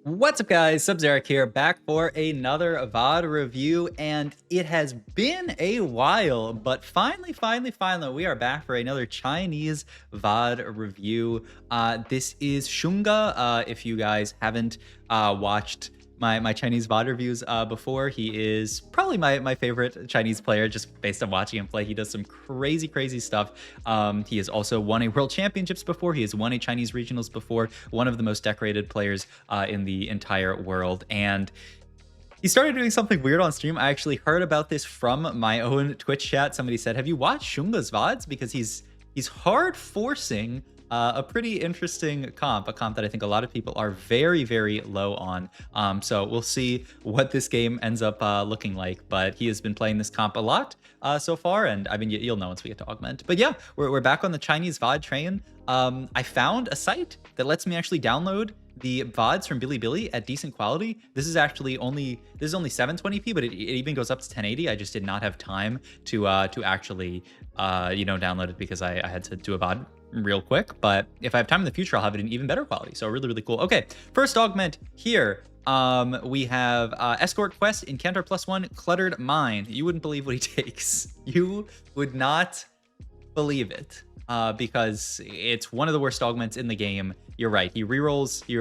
What's up, guys? Sub-Zeric here, back for another VOD review, and it has been a while, but finally, we are back for another Chinese VOD review. This is Xunge. If you guys haven't watched my Chinese VOD reviews before, he is probably my favorite Chinese player just based on watching him play. He does some crazy stuff. He has also won a World Championships before. He has won a Chinese Regionals before. One of the most decorated players in the entire world. And he started doing something weird on stream. I actually heard about this from my own Twitch chat. Somebody said, have you watched Xunge's VODs? Because he's hard forcing a pretty interesting comp, a comp that I think a lot of people are very low on. So we'll see what this game ends up looking like. But he has been playing this comp a lot so far, and I mean, you'll know once we get to Augment. But yeah, we're back on the Chinese VOD train. I found a site that lets me actually download the VODs from Bilibili at decent quality. This is only 720p, but it even goes up to 1080. I just did not have time to actually download it because I had to do a VOD real quick. But if I have time in the future, I'll have it in even better quality. So really cool. Okay, first augment here. We have Escort Quest in Cantor +1, Cluttered Mind. You wouldn't believe what he takes. You would not believe it. Because it's one of the worst augments in the game. You're right. He rerolls he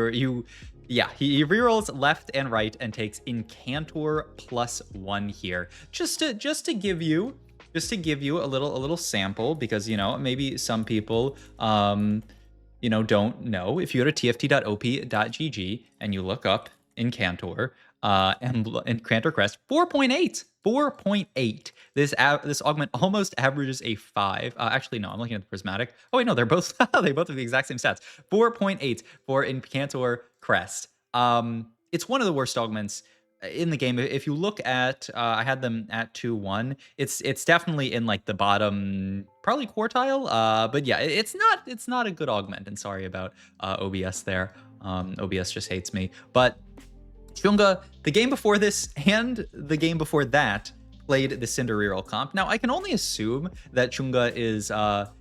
rerolls left and right and takes Incantor +1 here. Just to give you a little sample, because maybe some people don't know. If you go to tft.op.gg and you look up Incantor and Cantor Crest, 4.8. This augment almost averages a 5. Actually, no, I'm looking at the prismatic. Oh wait, no, they're both they both have the exact same stats. 4.8 for Incantor Crest. It's one of the worst augments in the game. If you look at, I had them at 2-1. It's definitely in like the bottom, probably quartile. But yeah, it's not a good augment. And sorry about OBS there. OBS just hates me. But Xunge, the game before this and the game before that, played the Syndra Reroll comp. Now, I can only assume that Xunge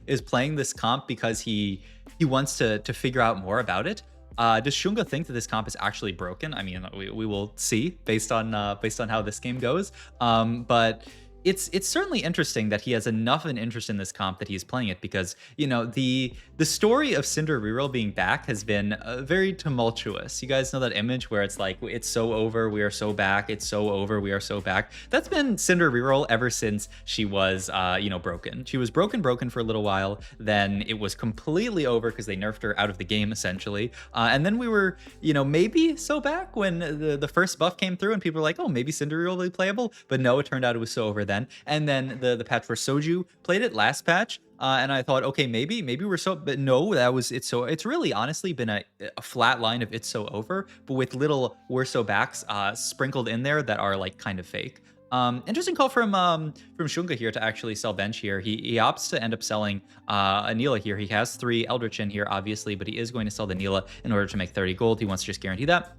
is playing this comp because he wants to figure out more about it. Does Xunge think that this comp is actually broken? I mean, we will see based on how this game goes. But it's certainly interesting that he has enough of an interest in this comp that he's playing it, because the story of Syndra Reroll being back has been very tumultuous. You guys know that image where it's like, it's so over, we are so back, it's so over, we are so back. That's been Syndra Reroll ever since she was broken. She was broken for a little while, then it was completely over because they nerfed her out of the game essentially, and then we were maybe so back when the first buff came through and people were like, oh, maybe Syndra Reroll will be playable, but no, it turned out it was so over then. And then the patch where Soju played it last patch, and I thought, okay, maybe we're so, but no, it's really honestly been a flat line of it's so over, but with little we're so backs sprinkled in there that are like kind of fake. Interesting call from Xunge here to actually sell bench here. He opts to end up selling Anila here. He has 3 Eldritch in here, obviously, but he is going to sell the Anila in order to make 30 gold. He wants to just guarantee that.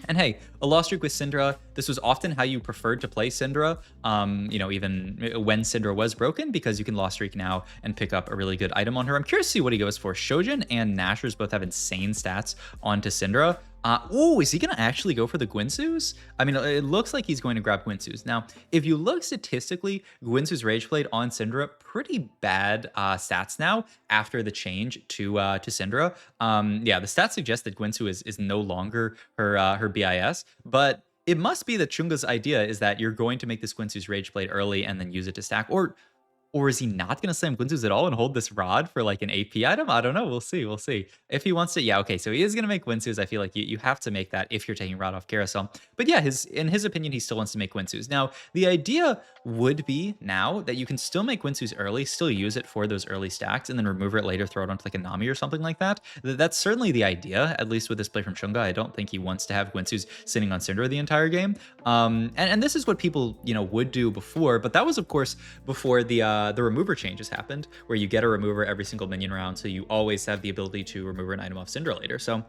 And hey, a loss streak with Syndra, this was often how you preferred to play Syndra, even when Syndra was broken, because you can loss streak now and pick up a really good item on her. I'm curious to see what he goes for. Shojin and Nashers both have insane stats onto Syndra. Is he going to actually go for the Guinsus? I mean, it looks like he's going to grab Guinsus. Now, if you look statistically, Guinsus Rage Blade on Syndra, pretty bad stats now after the change to Syndra. Yeah, the stats suggest that Guinsu is no longer her BIS, but it must be that Xunge's idea is that you're going to make this Guinsu's Rage Blade early and then use it to stack, or is he not going to slam Guinsus at all and hold this rod for like an AP item? I don't know. We'll see. If he wants to, yeah, okay. So he is going to make Guinsus. I feel like you have to make that if you're taking rod off carousel. But yeah, in his opinion, he still wants to make Guinsus. Now, the idea would be now that you can still make Guinsus early, still use it for those early stacks, and then remove it later, throw it onto like a Nami or something like that. That's certainly the idea, at least with this play from Xunge. I don't think he wants to have Guinsus sitting on Syndra the entire game. And this is what people, would do before, but that was, of course, before the remover changes happened, where you get a remover every single minion round, so you always have the ability to remove an item off Syndra later. So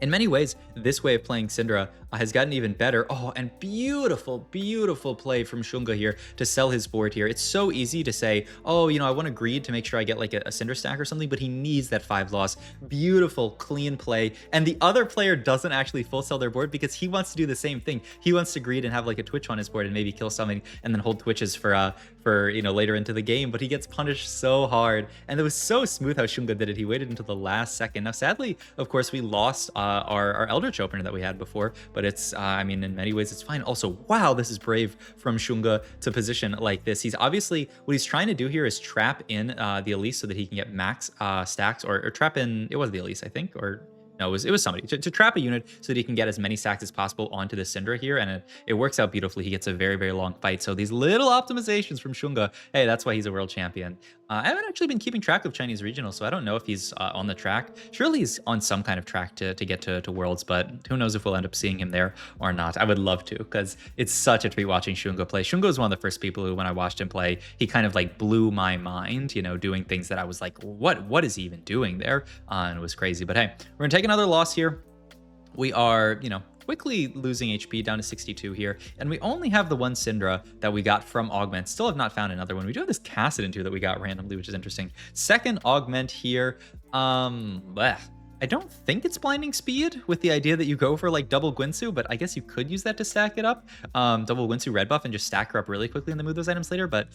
in many ways, this way of playing Syndra has gotten even better. Oh, and beautiful, beautiful play from Xunge here to sell his board here. It's so easy to say, oh, I want to greed to make sure I get like a Syndra stack or something, but he needs that 5 loss. Beautiful, clean play. And the other player doesn't actually full sell their board because he wants to do the same thing. He wants to greed and have like a Twitch on his board and maybe kill something and then hold Twitches for later into the game, but he gets punished so hard. And it was so smooth how Xunge did it. He waited until the last second. Now, sadly, of course, we lost our Eldritch opener that we had before, but it's, in many ways, it's fine. Also, wow, this is brave from Xunge to position like this. He's obviously, what he's trying to do here is trap in the Elise so that he can get max stacks, or trap in, it was the Elise, I think, or no, it was somebody to trap a unit so that he can get as many stacks as possible onto the Syndra here, and it works out beautifully. He gets a very, very long fight. So these little optimizations from Xunge, hey, that's why he's a world champion. I haven't actually been keeping track of Chinese regionals, so I don't know if he's on the track. Surely he's on some kind of track to get to Worlds, but who knows if we'll end up seeing him there or not. I would love to, because it's such a treat watching Xunge play. Xunge was one of the first people who, when I watched him play, he kind of like blew my mind, doing things that I was like, what is he even doing there? And it was crazy. But hey, we're gonna take another loss here. We are, quickly losing HP down to 62 here, and we only have the one Syndra that we got from Augment. Still have not found another one. We do have this Cassidon too that we got randomly, which is interesting. Second Augment here. I don't think it's blinding speed, with the idea that you go for like double Gwinsu, but I guess you could use that to stack it up. Double Gwinsu red buff and just stack her up really quickly and then move those items later. But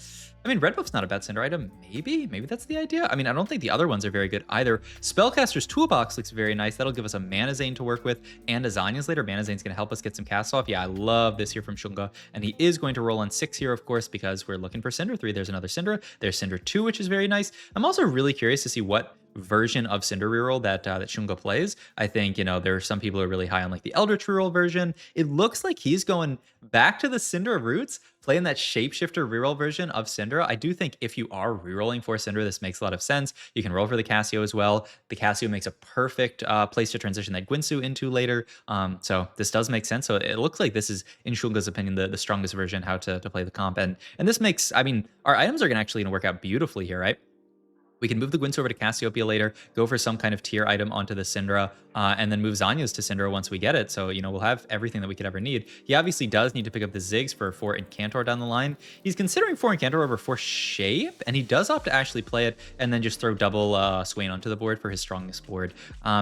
red buff's not a bad Syndra item. Maybe that's the idea. I don't think the other ones are very good either. Spellcaster's Toolbox looks very nice. That'll give us a Mana Zane to work with and a Zanya's later. Mana Zane's going to help us get some casts off. Yeah, I love this here from Xunge. And he is going to roll on 6 here, of course, because we're looking for Syndra 3. There's another Syndra. There's Syndra 2, which is very nice. I'm also really curious to see what version of Syndra reroll that Xunge plays. I think, there are some people who are really high on like the Eldritch reroll version. It looks like he's going back to the Syndra roots, playing that shapeshifter reroll version of Syndra. I do think if you are rerolling for Syndra, this makes a lot of sense. You can roll for the Cassio as well. The Cassio makes a perfect place to transition that Gwinsu into later. So this does make sense. So it looks like this is, in Xunge's opinion, the strongest version how to play the comp. And this makes, our items are actually going to work out beautifully here, right? We can move the Gwyn's over to Cassiopeia later, go for some kind of tier item onto the Syndra, and then move Zanya's to Syndra once we get it. So, we'll have everything that we could ever need. He obviously does need to pick up the Ziggs for 4 Incantor down the line. He's considering 4 Incantor over 4 Shape, and he does opt to actually play it and then just throw double Swain onto the board for his strongest board.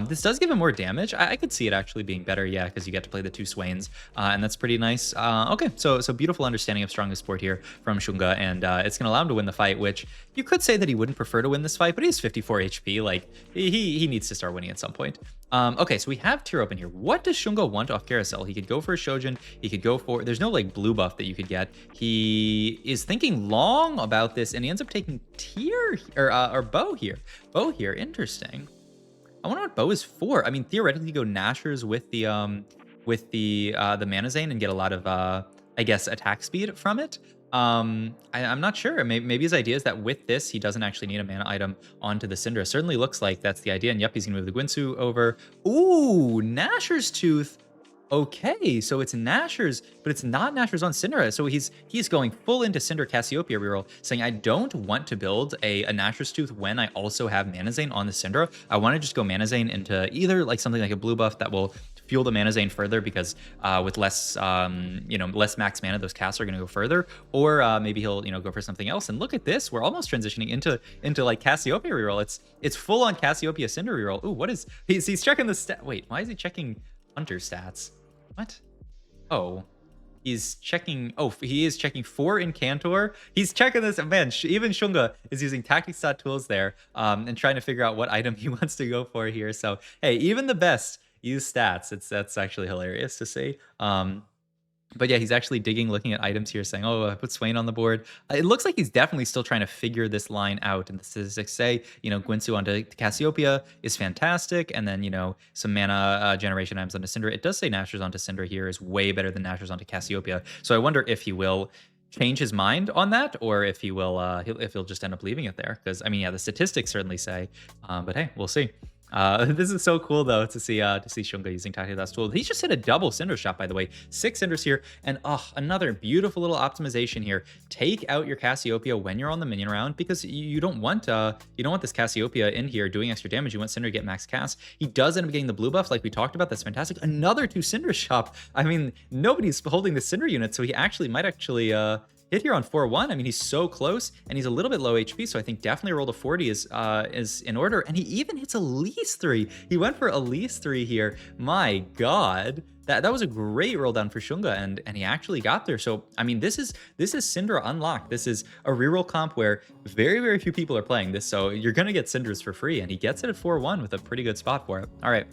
This does give him more damage. I could see it actually being better, yeah, because you get to play the 2 Swains, and that's pretty nice. Okay, so beautiful understanding of strongest board here from Xunge, and it's going to allow him to win the fight, which you could say that he wouldn't prefer to win this fight, but he has 54 HP. Like, he needs to start winning at some point. Okay, so we have tier open here. What does Xunge want off Carousel? He could go for a Shojin. He could go for... There's no, like, blue buff that you could get. He is thinking long about this, and he ends up taking tier... Or bow here. Bow here. Interesting. I wonder what bow is for. Theoretically, you go Nashers with the Mana Zane and get a lot of, I guess, attack speed from it. I'm not sure. Maybe his idea is that with this, he doesn't actually need a mana item onto the Syndra. Certainly looks like that's the idea. And yep, he's gonna move the Gwinsu over. Ooh, Nasher's Tooth. Okay, so it's Nasher's, but it's not Nasher's on Syndra. So he's going full into Syndra Cassiopeia reroll, saying I don't want to build a Nasher's Tooth when I also have Mana Zane on the Syndra. I want to just go Mana Zane into either like something like a blue buff that will fuel the Mana Zane further, because with less less max mana, those casts are going to go further, or maybe he'll go for something else. And look at this, we're almost transitioning into like Cassiopeia reroll. It's full on Cassiopeia Syndra reroll. Ooh, what is he's checking the stat? Wait, why is he checking Hunter stats? What? Oh, he's checking. Oh, he is checking 4 Incantor. He's checking this. Man, even Xunge is using tactics.tools there, and trying to figure out what item he wants to go for here. So hey, even the best use stats. That's actually hilarious to see. But yeah, he's actually digging, looking at items here, saying, oh, I put Swain on the board. It looks like he's definitely still trying to figure this line out. And the statistics say, Gwinsu onto Cassiopeia is fantastic. And then, some mana generation items onto Syndra. It does say Nashers onto Syndra here is way better than Nashers onto Cassiopeia. So I wonder if he will change his mind on that, or if he will, if he'll just end up leaving it there. Because, yeah, the statistics certainly say, but hey, we'll see. This is so cool though to see Xunge using Tactical Dash tool. He's just hit a double Syndra shot, by the way. 6 Syndras here, and another beautiful little optimization here. Take out your Cassiopeia when you're on the minion round because you don't want this Cassiopeia in here doing extra damage. You want Syndra to get max cast. He does end up getting the blue buff like we talked about. That's fantastic. Another 2 Syndra shop. I mean, nobody's holding the Syndra unit, so he might actually hit here on 4-1. I mean, he's so close, and he's a little bit low HP, so I think definitely a roll to 40 is in order. And he even hits Elise 3. He went for Elise 3 here. My God. That was a great roll down for Xunge, and he actually got there. So, I mean, this is Syndra unlocked. This is a reroll comp where very, very few people are playing this, so you're going to get Syndras for free, and he gets it at 4-1 with a pretty good spot for it. All right.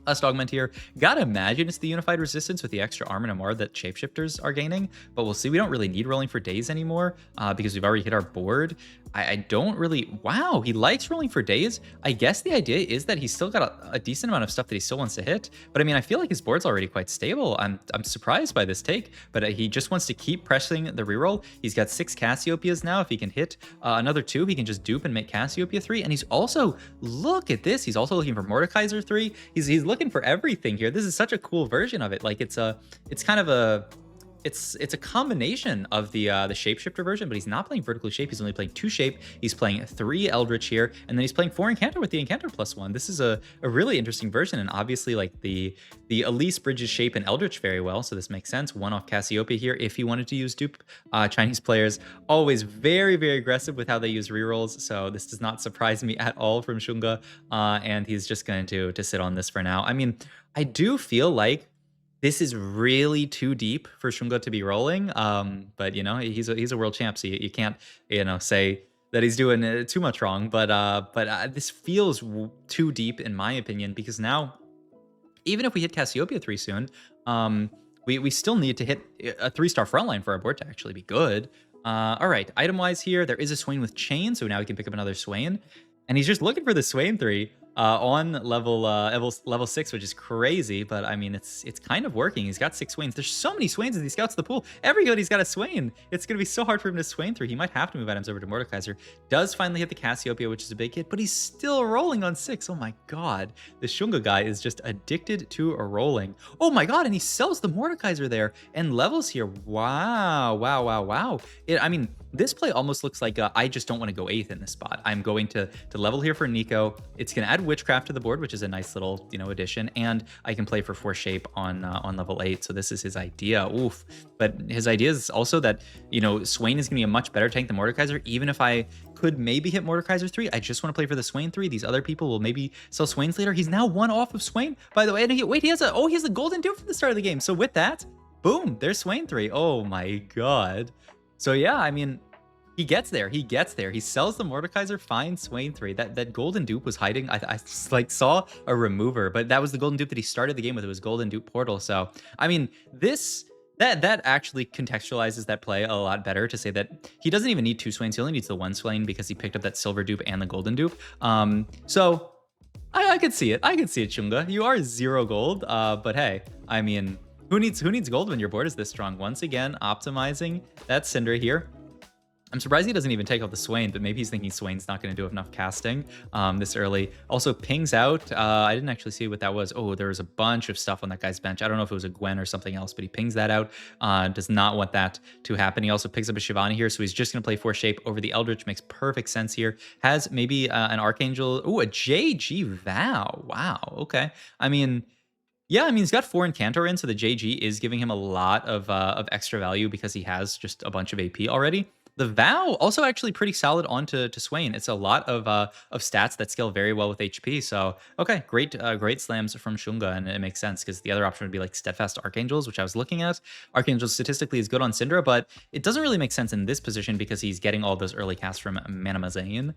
Last augment here. Gotta imagine it's the unified resistance with the extra armor and MR that shapeshifters are gaining, but we'll see. We don't really need rolling for days anymore because we've already hit our board. I don't really... Wow, he likes rolling for days. I guess the idea is that he's still got a decent amount of stuff that he still wants to hit, but I mean, I feel like his board's already quite stable. I'm surprised by this take, but he just wants to keep pressing the reroll. He's got 6 Cassiopeias now. If he can hit another 2, he can just dupe and make Cassiopeia 3, and he's also... Look at this. He's also looking for Mordekaiser 3. He's looking for everything here. This is such a cool version of it. Like it's kind of a combination of the shapeshifter version, but he's not playing vertically shape. He's only playing 2 shape. He's playing 3 Eldritch here, and then he's playing 4 Incantor with the Incantor +1. This is a really interesting version, and obviously like the Elise bridges shape and Eldritch very well, so this makes sense. 1 off Cassiopeia here if he wanted to use dupe. Chinese players always very, very aggressive with how they use rerolls, so this does not surprise me at all from Xunge, and he's just going to sit on this for now. I mean, I do feel like this is really too deep for Xunge to be rolling, but you know he's a world champ, so you can't say that he's doing too much wrong. But this feels too deep in my opinion, because now even if we hit Cassiopeia 3 soon, we still need to hit a 3-star frontline for our board to actually be good. All right, item wise here there is a Swain with chain, so now we can pick up another Swain, and he's just looking for the Swain 3. On level 6, which is crazy, but I mean it's kind of working. He's got 6 Swains. There's so many Swains as he scouts the pool. Every good he's got a Swain. It's gonna be so hard for him to Swain through. He might have to move items over to Mordekaiser. Does finally hit the Cassiopeia, which is a big hit, but he's still rolling on 6. Oh my God, the Xunge guy is just addicted to a rolling. Oh my God, and he sells the Mordekaiser there and levels here. Wow. I mean, this play almost looks like I just don't want to go 8th in this spot. I'm going to level here for Nico. It's going to add Witchcraft to the board, which is a nice little addition, and I can play for 4 shape on level 8. So this is his idea. Oof. But his idea is also that Swain is going to be a much better tank than Mordekaiser. Even if I could maybe hit Mordekaiser 3, I just want to play for the Swain 3. These other people will maybe sell Swains later. He's now 1 off of Swain, by the way. And he has a golden dupe from the start of the game. So with that, boom, there's Swain 3. Oh my God. So yeah, I mean, he gets there. He sells the Mordekaiser, finds Swain 3. That golden dupe was hiding. I like saw a remover, but that was the golden dupe that he started the game with. It was golden dupe portal. So I mean, that actually contextualizes that play a lot better, to say that he doesn't even need 2 Swains. He only needs the 1 Swain because he picked up that silver dupe and the golden dupe. So I could see it. Xunge. You are 0 gold. But hey, I mean, who needs gold when your board is this strong? Once again, optimizing that Syndra here. I'm surprised he doesn't even take out the Swain, but maybe he's thinking Swain's not going to do enough casting this early. Also pings out. I didn't actually see what that was. Oh, there was a bunch of stuff on that guy's bench. I don't know if it was a Gwen or something else, but he pings that out. Does not want that to happen. He also picks up a Shivani here, so he's just going to play 4 shape over the Eldritch. Makes perfect sense here. Has maybe an Archangel. Oh, a JG Vow. Wow. Okay. I mean... Yeah, I mean, he's got 4 Incantor in, so the JG is giving him a lot of extra value because he has just a bunch of AP already. The Vow also actually pretty solid onto Swain. It's a lot of stats that scale very well with HP. So okay, great slams from Xunge, and it makes sense because the other option would be like Steadfast Archangels, which I was looking at. Archangels statistically is good on Syndra, but it doesn't really make sense in this position because he's getting all those early casts from Manamazane.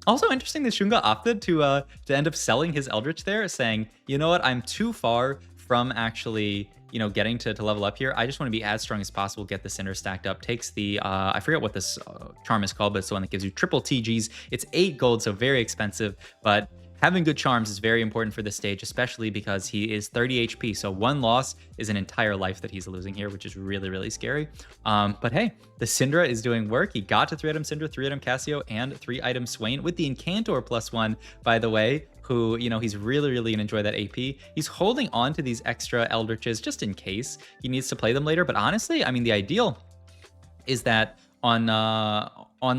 Also interesting that Xunge opted to end up selling his Eldritch there, saying, you know what, I'm too far from actually getting to level up here. I just want to be as strong as possible, get the Syndra stacked up. Takes the, I forget what this charm is called, but it's the one that gives you triple TGs. It's 8 gold, so very expensive, but having good charms is very important for this stage, especially because he is 30 HP. So 1 loss is an entire life that he's losing here, which is really, really scary. But hey, the Syndra is doing work. He got to 3-item Syndra, 3-item Cassio, and 3-item Swain with the Incantor +1, by the way. who, you know, he's really, really gonna enjoy that AP. He's holding on to these extra Eldritches just in case he needs to play them later. But honestly, I mean, the ideal is that on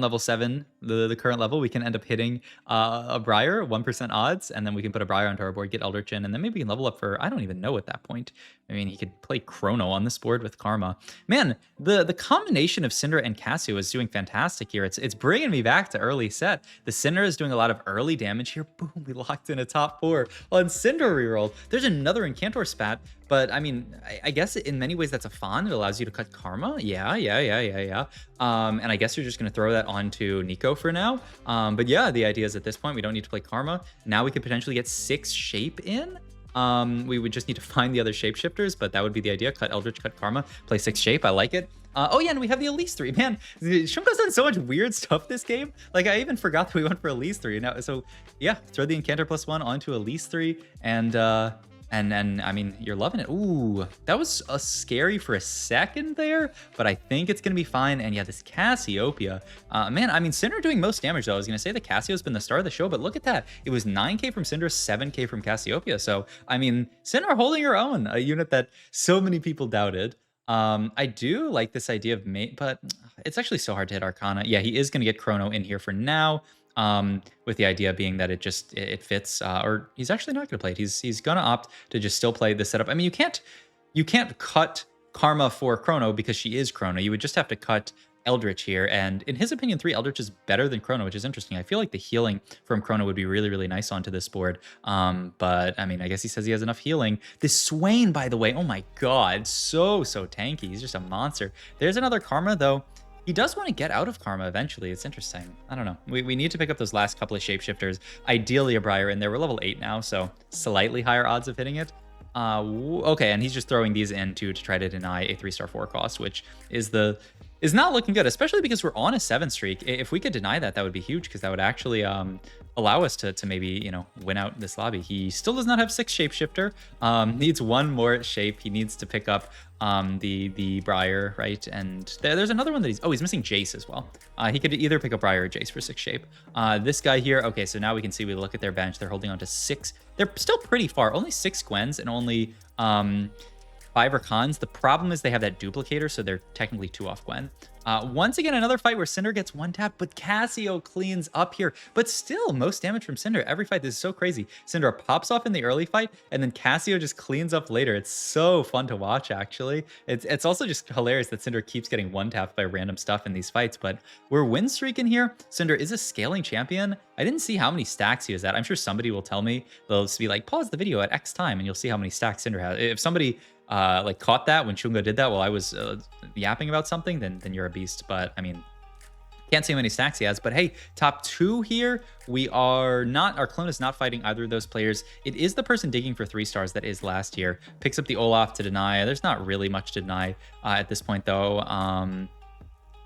level 7, the current level, we can end up hitting a Briar, 1% odds, and then we can put a Briar onto our board, get Eldritch in, and then maybe we can level up for, I don't even know at that point. I mean, he could play Chrono on this board with Karma. Man, the combination of Syndra and Cassio is doing fantastic here. It's bringing me back to early set. The Syndra is doing a lot of early damage here. Boom, we locked in a top 4 on Syndra reroll. There's another Incantor spat, but I mean, I guess in many ways that's a fun. It allows you to cut Karma. Yeah. And I guess you're just going to throw that onto Nico for now. But yeah, the idea is at this point, we don't need to play Karma. Now we could potentially get 6 Shape in. We would just need to find the other shapeshifters, but that would be the idea. Cut Eldritch, cut Karma, play 6 Shape. I like it. Oh yeah, and we have the Elise 3. Man, Xunge's done so much weird stuff this game. Like, I even forgot that we went for Elise 3. Now, so yeah, throw the Incantor +1 onto Elise 3, and I mean, you're loving it. Ooh, that was scary for a second there, but I think it's gonna be fine. And yeah, this Cassiopeia, man, I mean, Syndra doing most damage though. I was gonna say the Cassio's been the star of the show, but look at that. It was 9k from Syndra, 7k from Cassiopeia. So, I mean, Syndra holding her own, a unit that so many people doubted. I do like this idea of mate, but it's actually so hard to hit Arcana. Yeah, he is gonna get Chrono in here for now. With the idea being that it fits, or he's actually not going to play it. He's going to opt to just still play the setup. I mean, you can't cut Karma for Chrono because she is Chrono. You would just have to cut Eldritch here, and in his opinion, 3 Eldritch is better than Chrono, which is interesting. I feel like the healing from Chrono would be really, really nice onto this board. But I mean, I guess he says he has enough healing. This Swain, by the way, oh my god, so tanky. He's just a monster. There's another Karma though. He does want to get out of Karma eventually. It's interesting. I don't know. We need to pick up those last couple of shapeshifters. Ideally a Briar in there. We're level 8 now, so slightly higher odds of hitting it. Okay, and he's just throwing these in to try to deny a 3-star 4 cost, which is not looking good, especially because we're on a 7 streak. If we could deny that, that would be huge, because that would actually allow us to maybe, you know, win out this lobby. He still does not have 6 shapeshifter. Needs 1 more shape. He needs to pick up the Briar, right? And there's another one that he's missing Jace as well. He could either pick up Briar or Jace for 6 shape. This guy here, okay, so now we can see, we look at their bench, they're holding on to 6. They're still pretty far, only 6 Gwens and only 5 Rakans. The problem is they have that duplicator, so they're technically 2 off Gwen. Once again, another fight where Syndra gets 1 tap, but Cassio cleans up here. But still, most damage from Syndra. Every fight, this is so crazy. Syndra pops off in the early fight, and then Cassio just cleans up later. It's so fun to watch, actually. It's also just hilarious that Syndra keeps getting 1 tapped by random stuff in these fights, but we're win streaking here. Syndra is a scaling champion. I didn't see how many stacks he is at. I'm sure somebody will tell me. They'll just be like, pause the video at X time, and you'll see how many stacks Syndra has. If somebody like caught that when Xunge did that while I was yapping about something, then you're a beast. But I mean, can't see how many stacks he has. But hey, top 2 here. We are not, our clone is not fighting either of those players. It is the person digging for 3 stars that is last year. Picks up the Olaf to deny. There's not really much to deny at this point though.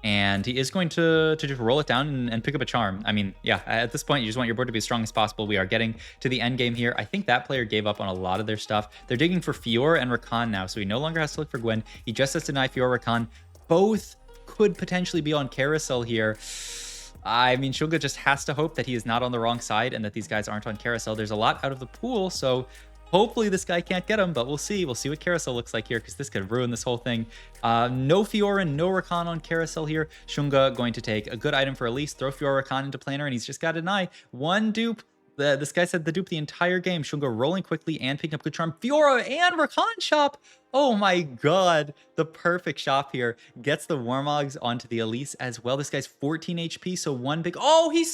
And he is going to just roll it down and pick up a charm. I mean, yeah, at this point, you just want your board to be as strong as possible. We are getting to the end game here. I think that player gave up on a lot of their stuff. They're digging for Fiora and Rakan now, so he no longer has to look for Gwen. He just has to deny Fiora, Rakan. Both could potentially be on Carousel here. I mean, Xunge just has to hope that he is not on the wrong side and that these guys aren't on Carousel. There's a lot out of the pool, so hopefully this guy can't get him, but we'll see. We'll see what Carousel looks like here, because this could ruin this whole thing. No Fiora, no Rakan on Carousel here. Xunge going to take a good item for Elise, throw Fiora Rakan into planar, and he's just got to deny 1 dupe. This guy said the dupe the entire game. Xunge rolling quickly and picking up good charm. Fiora and Rakan shop. Oh my god. The perfect shop here. Gets the Warmogs onto the Elise as well. This guy's 14 HP, so 1 big... Oh, he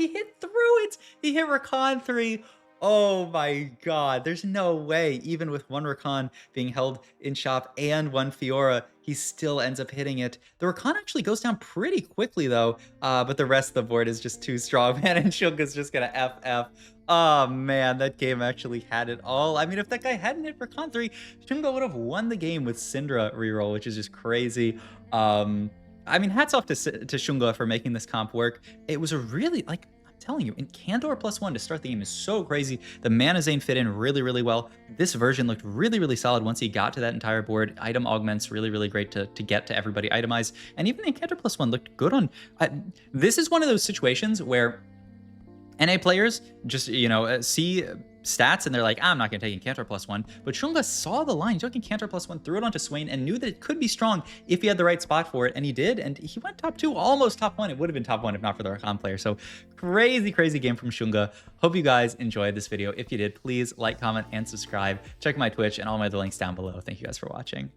hit through it. He hit Rakan 3. Oh my god, there's no way, even with 1 Rakan being held in shop and 1 Fiora, he still ends up hitting it. The Rakan actually goes down pretty quickly though, but the rest of the board is just too strong, man, and Xunge's just gonna FF. Oh man, that game actually had it all. I mean, if that guy hadn't hit Rakan 3, Xunge would have won the game with Syndra reroll, which is just crazy. I mean, hats off to Xunge for making this comp work. It was a really, like, telling you, Incantor +1 to start the game is so crazy. The Mana Zane fit in really, really well. This version looked really, really solid once he got to that entire board. Item augments, really, really great to get to everybody itemized. And even Incantor +1 looked good on... this is one of those situations where NA players just, see stats and they're like, I'm not going to take Incantor +1. But Xunge saw the line. He took Incantor +1, threw it onto Swain, and knew that it could be strong if he had the right spot for it. And he did. And he went top 2, almost top 1. It would have been top 1 if not for the Rakan player. So crazy, crazy game from Xunge. Hope you guys enjoyed this video. If you did, please like, comment, and subscribe. Check my Twitch and all my other links down below. Thank you guys for watching.